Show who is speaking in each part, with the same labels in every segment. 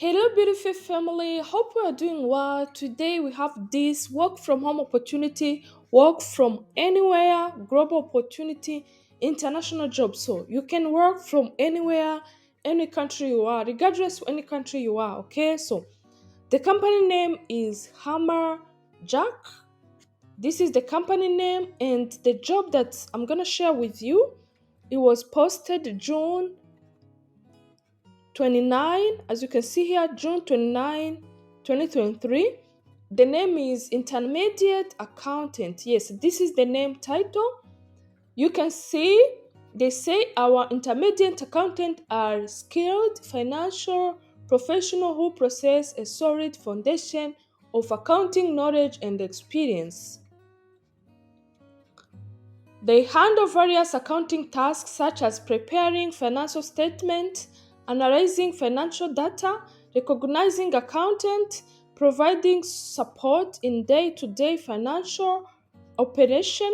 Speaker 1: Hello, beautiful family. Hope we are doing well. Today we have this work from home opportunity, work from anywhere, global opportunity, international job. So you can work from anywhere, any country you are, regardless of any country you are. Okay, so the company name is Hammer Jack. This is the company name, and the job that I'm gonna share with you. It was posted June 29, as you can see here, June 29, 2023. The name is Intermediate Accountant. Yes, this is the name title. You can see they say our intermediate accountant are skilled financial professional who possess a solid foundation of accounting knowledge and experience. They handle various accounting tasks such as preparing financial statements, analyzing financial data, recognizing accountant, providing support in day-to-day financial operation,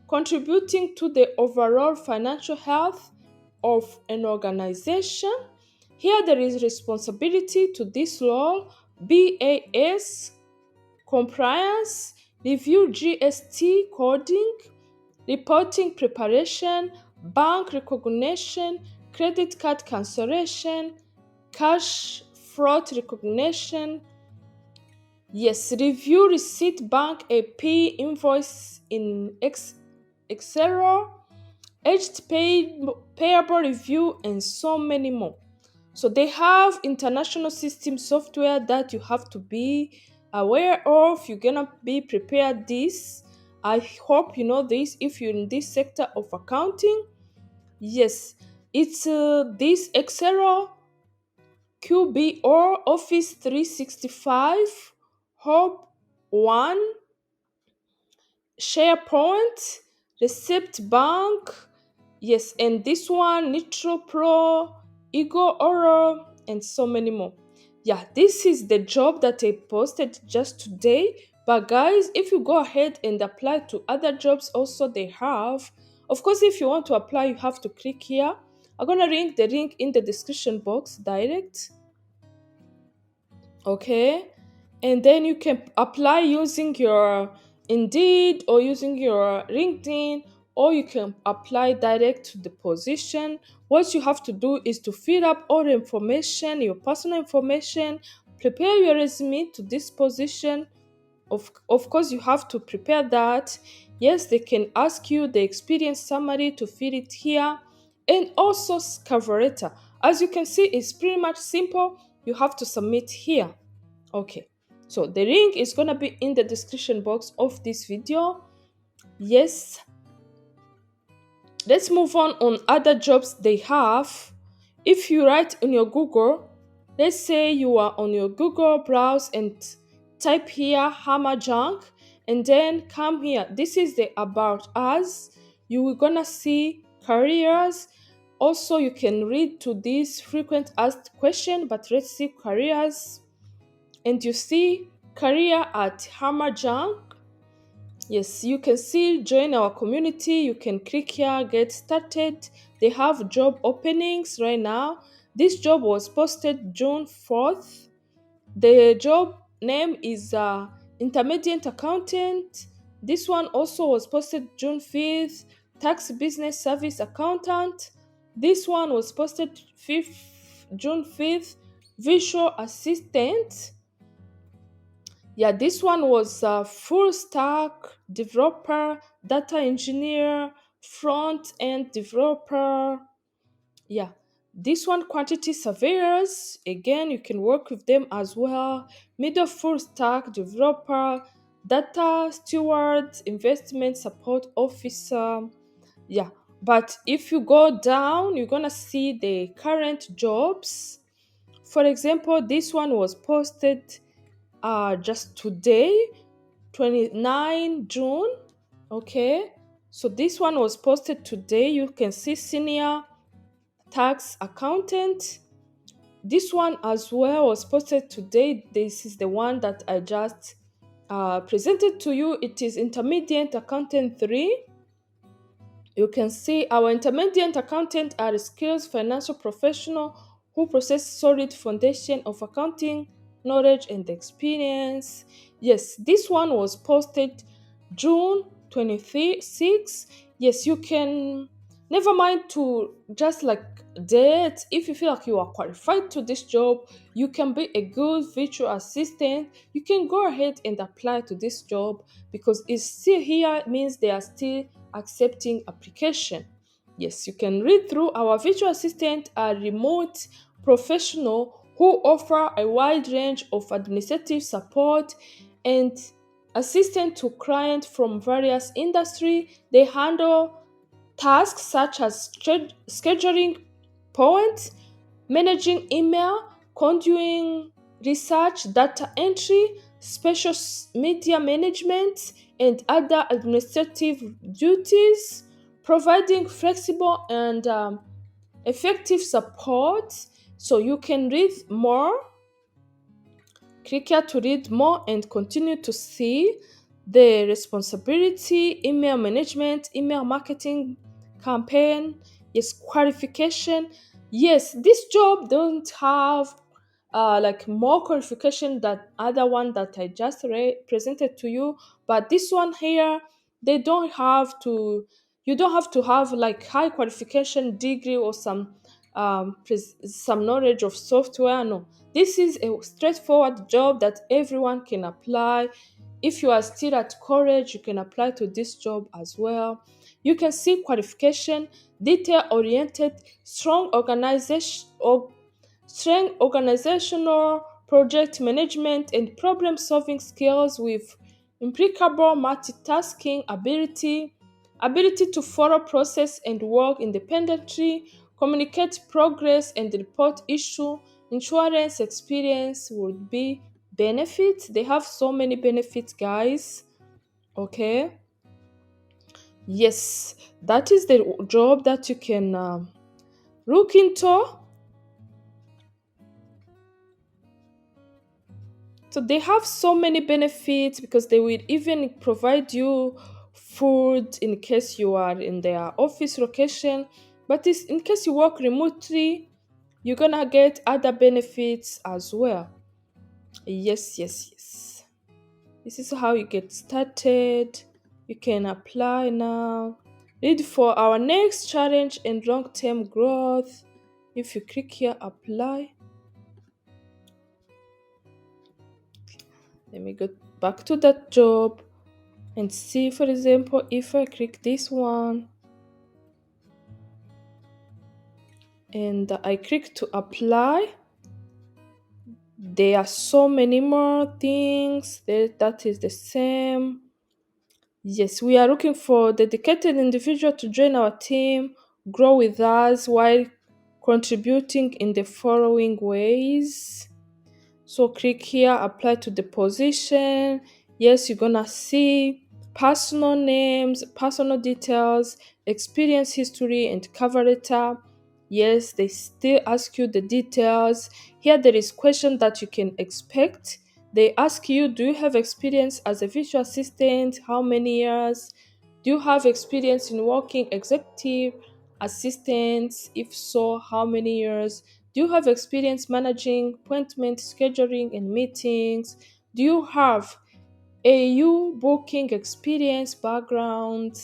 Speaker 1: contributing to the overall financial health of an organization. Here there is responsibility to this role: BAS, compliance, review GST coding, reporting preparation, bank recognition, credit card cancellation, cash fraud recognition. Yes, review receipt, bank AP, invoice in Excel, payable review, and so many more. So they have international system software that you have to be aware of. You're gonna be prepared this. I hope you know this if you're in this sector of accounting. Yes, it's this Excel, QBO, Office 365, Hope One, SharePoint, Receipt Bank. Yes, and this one, Nitro Pro, Ego Oro, and so many more. Yeah, this is the job that I posted just today. But guys, if you go ahead and apply to other jobs also they have, of course, if you want to apply, you have to click here. I'm gonna link the link in the description box direct. Okay, and then you can apply using your Indeed or using your LinkedIn, or you can apply direct to the position. What you have to do is to fill up all the information, your personal information, prepare your resume to this position. Of course, you have to prepare that. Yes, they can ask you the experience summary to fill it here, and also cover letter. As you can see, it's pretty much simple. You have to submit here. Okay, so the link is gonna be in the description box of this video. Yes, let's move on other jobs they have. If you write in your Google, let's say you are on your Google browse and type here hammer junk, and then come here. This is the about us. You will gonna see careers. Also, you can read to this frequent asked question, but let's see careers. And you see career at hammer junk. Yes, you can see join our community. You can click here, get started. They have job openings right now. This job was posted June 4th. The job name is intermediate accountant. This one also was posted June 5th, tax business service accountant. This one was posted June 5th, visual assistant. Yeah, this one was full stack developer, data engineer, front end developer. Yeah, this one quantity surveyors. Again, you can work with them as well. Middle full stack developer, data steward, investment support officer. Yeah, but if you go down, you're gonna see the current jobs. For example, this one was posted just today, 29 June. Okay, so this one was posted today. You can see senior tax accountant. This one as well was posted today. This is the one that I just presented to you. It is intermediate accountant 3. You can see our intermediate accountant are skills financial professional who possess solid foundation of accounting knowledge and experience. Yes, this one was posted June 26. Yes, you can never mind to just like date. If you feel like you are qualified to this job, you can be a good virtual assistant, you can go ahead and apply to this job because it's still here, means they are still accepting application. Yes, you can read through. Our virtual assistant are remote professional who offer a wide range of administrative support and assistance to clients from various industries. They handle tasks such as scheduling points, managing email, conducting research, data entry, special media management, and other administrative duties, providing flexible and effective support. So you can read more. Click here to read more and continue to see the responsibility, email management, email marketing campaign, yes, qualification. Yes, this job don't have like more qualification than other one that I just presented to you, but this one here, they don't have to, you don't have to have like high qualification degree or some knowledge of software. No, this is a straightforward job that everyone can apply. If you are still at college, you can apply to this job as well. You can see qualification, detail oriented, strong organizational, project management, and problem solving skills with impeccable multitasking ability to follow process and work independently, communicate progress and report issue. Insurance experience would be benefits. They have so many benefits, guys. Okay. Yes, that is the job that you can look into. So they have so many benefits because they will even provide you food in case you are in their office location. But in case you work remotely, you're gonna get other benefits as well. Yes, yes, yes. This is how you get started. You can apply now. Read for our next challenge and long-term growth. If you click here, apply. Let me go back to that job and see, for example, if I click this one and I click to apply, there are so many more things that is the same. Yes, we are looking for dedicated individual to join our team, grow with us while contributing in the following ways. So click here, apply to the position. Yes, you're gonna see personal names, personal details, experience history, and cover letter. Yes, they still ask you the details. Here there is question that you can expect. They ask you, do you have experience as a virtual assistant? How many years? Do you have experience in working executive assistants? If so, how many years? Do you have experience managing appointment scheduling and meetings? Do you have AU booking experience background?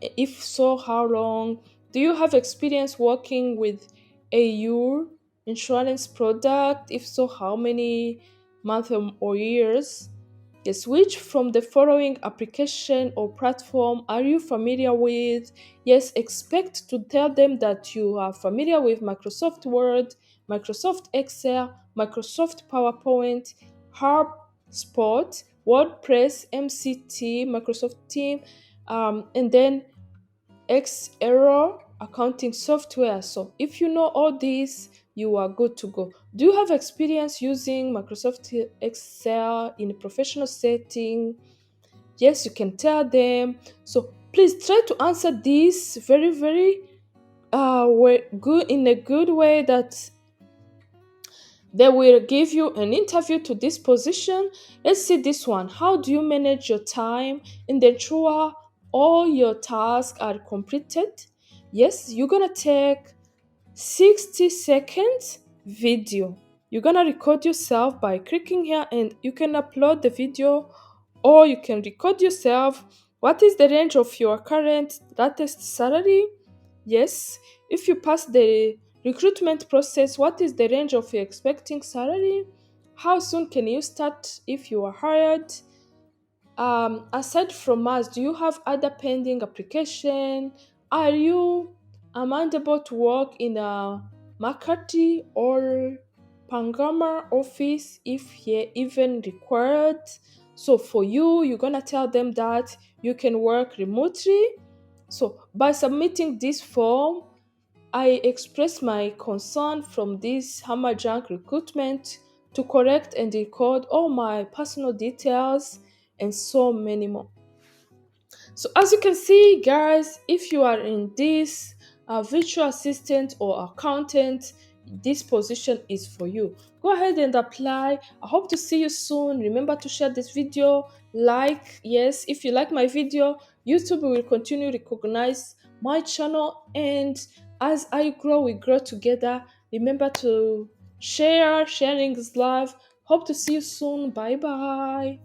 Speaker 1: If so, how long? Do you have experience working with AU insurance product? If so, how many months or years? Yes, which from the following application or platform are you familiar with? Yes, expect to tell them that you are familiar with Microsoft Word, Microsoft Excel, Microsoft PowerPoint, HubSpot, WordPress, MCT, Microsoft Team, and then X error accounting software. So if you know all these, you are good to go. Do you have experience using Microsoft Excel in a professional setting? Yes, you can tell them. So please try to answer this very, very good, in a good way that they will give you an interview to this position. Let's see this one. How do you manage your time and ensure all your tasks are completed? Yes, you're gonna take 60 seconds video. You're gonna record yourself by clicking here and you can upload the video, or you can record yourself. What is the range of your current latest salary? Yes. If you pass the recruitment process, what is the range of your expecting salary? How soon can you start if you are hired? Aside from us, do you have other pending application? Are you amendable to work in a Makati or Pangama office if you're even required? So for you, you're gonna tell them that you can work remotely. So by submitting this form, I express my concern from this hammerjunk recruitment to correct and record all my personal details and so many more. So as you can see, guys, if you are in this virtual assistant or accountant, this position is for you. Go ahead and apply. I hope to see you soon. Remember to share this video, like, yes, if you like my video, YouTube will continue to recognize my channel, and as I grow, we grow together. Remember to share. Sharing is love. Hope to see you soon. Bye bye.